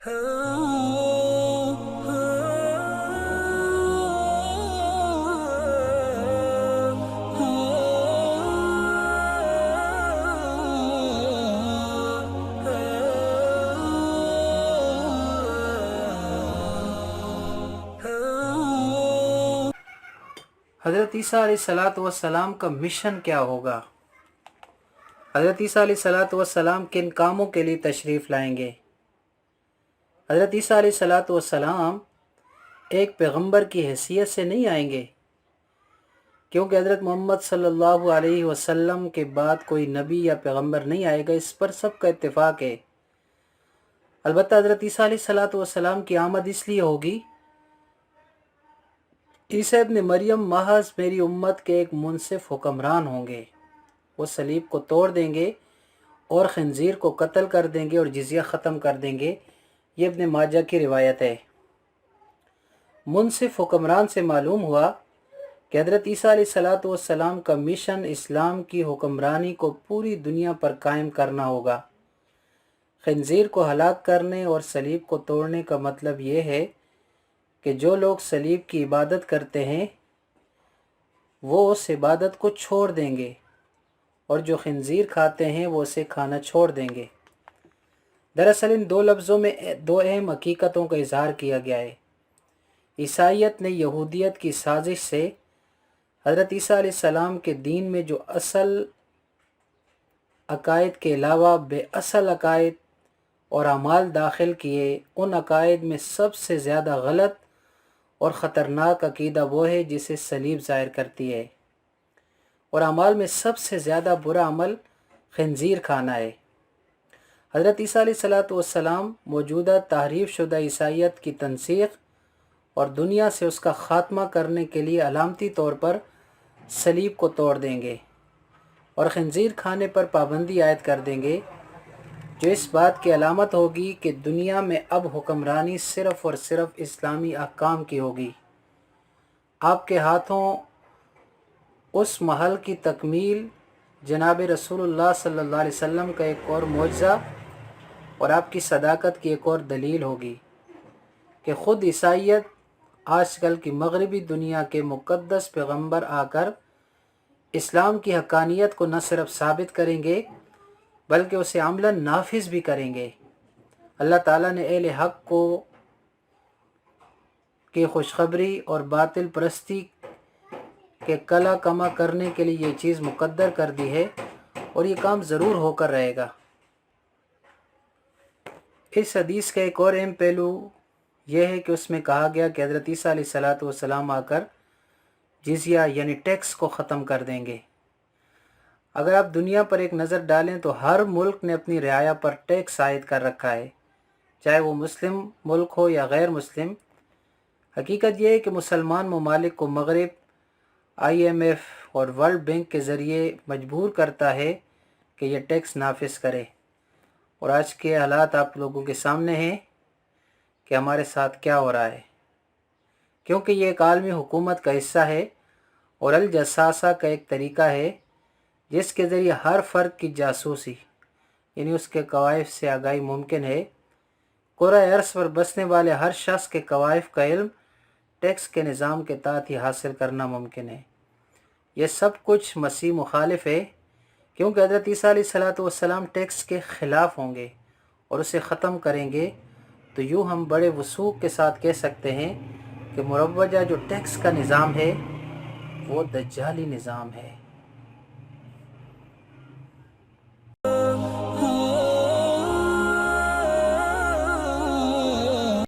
حضرت عیسیٰ علیہ الصلاۃ والسلام کا مشن کیا ہوگا؟ حضرت عیسیٰ علیہ الصلاۃ والسلام کن کاموں کے لیے تشریف لائیں گے؟ حضرت عیسیٰ علیہ الصلاۃ والسلام ایک پیغمبر کی حیثیت سے نہیں آئیں گے، کیونکہ حضرت محمد صلی اللہ علیہ وسلم کے بعد کوئی نبی یا پیغمبر نہیں آئے گا، اس پر سب کا اتفاق ہے۔ البتہ حضرت عیسیٰ علیہ الصلاۃ والسلام کی آمد اس لیے ہوگی، عیسیٰ ابن مریم محض میری امت کے ایک منصف حکمران ہوں گے۔ وہ صلیب کو توڑ دیں گے اور خنزیر کو قتل کر دیں گے اور جزیہ ختم کر دیں گے۔ یہ ابن ماجہ کی روایت ہے۔ منصف حکمران سے معلوم ہوا کہ حضرت عیسیٰ علیہ الصلاۃ والسلام کا مشن اسلام کی حکمرانی کو پوری دنیا پر قائم کرنا ہوگا۔ خنزیر کو ہلاک کرنے اور صلیب کو توڑنے کا مطلب یہ ہے کہ جو لوگ صلیب کی عبادت کرتے ہیں وہ اس عبادت کو چھوڑ دیں گے، اور جو خنزیر کھاتے ہیں وہ اسے کھانا چھوڑ دیں گے۔ دراصل ان دو لفظوں میں دو اہم حقیقتوں کا اظہار کیا گیا ہے۔ عیسائیت نے یہودیت کی سازش سے حضرت عیسیٰ علیہ السلام کے دین میں جو اصل عقائد کے علاوہ بے اصل عقائد اور اعمال داخل کیے، ان عقائد میں سب سے زیادہ غلط اور خطرناک عقیدہ وہ ہے جسے صلیب ظاہر کرتی ہے، اور اعمال میں سب سے زیادہ برا عمل خنزیر کھانا ہے۔ حضرت عیسیٰ علیہ الصلاۃ والسلام موجودہ تحریف شدہ عیسائیت کی تنسیخ اور دنیا سے اس کا خاتمہ کرنے کے لیے علامتی طور پر صلیب کو توڑ دیں گے اور خنزیر کھانے پر پابندی عائد کر دیں گے، جو اس بات کی علامت ہوگی کہ دنیا میں اب حکمرانی صرف اور صرف اسلامی احکام کی ہوگی۔ آپ کے ہاتھوں اس محل کی تکمیل جناب رسول اللہ صلی اللہ علیہ وسلم کا ایک اور معجزہ اور آپ کی صداقت کی ایک اور دلیل ہوگی کہ خود عیسائیت آج کل کی مغربی دنیا کے مقدس پیغمبر آ کر اسلام کی حقانیت کو نہ صرف ثابت کریں گے بلکہ اسے عملاً نافذ بھی کریں گے۔ اللہ تعالیٰ نے اہل حق کو کی خوشخبری اور باطل پرستی کے کلا کما کرنے کے لیے یہ چیز مقدر کر دی ہے، اور یہ کام ضرور ہو کر رہے گا۔ اس حدیث کا ایک اور اہم پہلو یہ ہے کہ اس میں کہا گیا کہ حضرت عیسیٰ علیہ الصلاۃ والسلام آ کر جزیہ یعنی ٹیکس کو ختم کر دیں گے۔ اگر آپ دنیا پر ایک نظر ڈالیں تو ہر ملک نے اپنی رعایا پر ٹیکس عائد کر رکھا ہے، چاہے وہ مسلم ملک ہو یا غیر مسلم۔ حقیقت یہ ہے کہ مسلمان ممالک کو مغرب IMF اور ورلڈ بینک کے ذریعے مجبور کرتا ہے کہ یہ ٹیکس نافذ کرے، اور آج کے حالات آپ لوگوں کے سامنے ہیں کہ ہمارے ساتھ کیا ہو رہا ہے، کیونکہ یہ ایک عالمی حکومت کا حصہ ہے اور الجساسہ کا ایک طریقہ ہے جس کے ذریعے ہر فرد کی جاسوسی یعنی اس کے کوائف سے آگاہی ممکن ہے۔ کرۂ ارض پر بسنے والے ہر شخص کے کوائف کا علم ٹیکس کے نظام کے تحت ہی حاصل کرنا ممکن ہے۔ یہ سب کچھ مسیح مخالف ہے، کیونکہ حضرت عیسیٰ علیہ الصلاۃ والسلام ٹیکس کے خلاف ہوں گے اور اسے ختم کریں گے۔ تو یوں ہم بڑے وثوق کے ساتھ کہہ سکتے ہیں کہ مروجہ جو ٹیکس کا نظام ہے وہ دجالی نظام ہے۔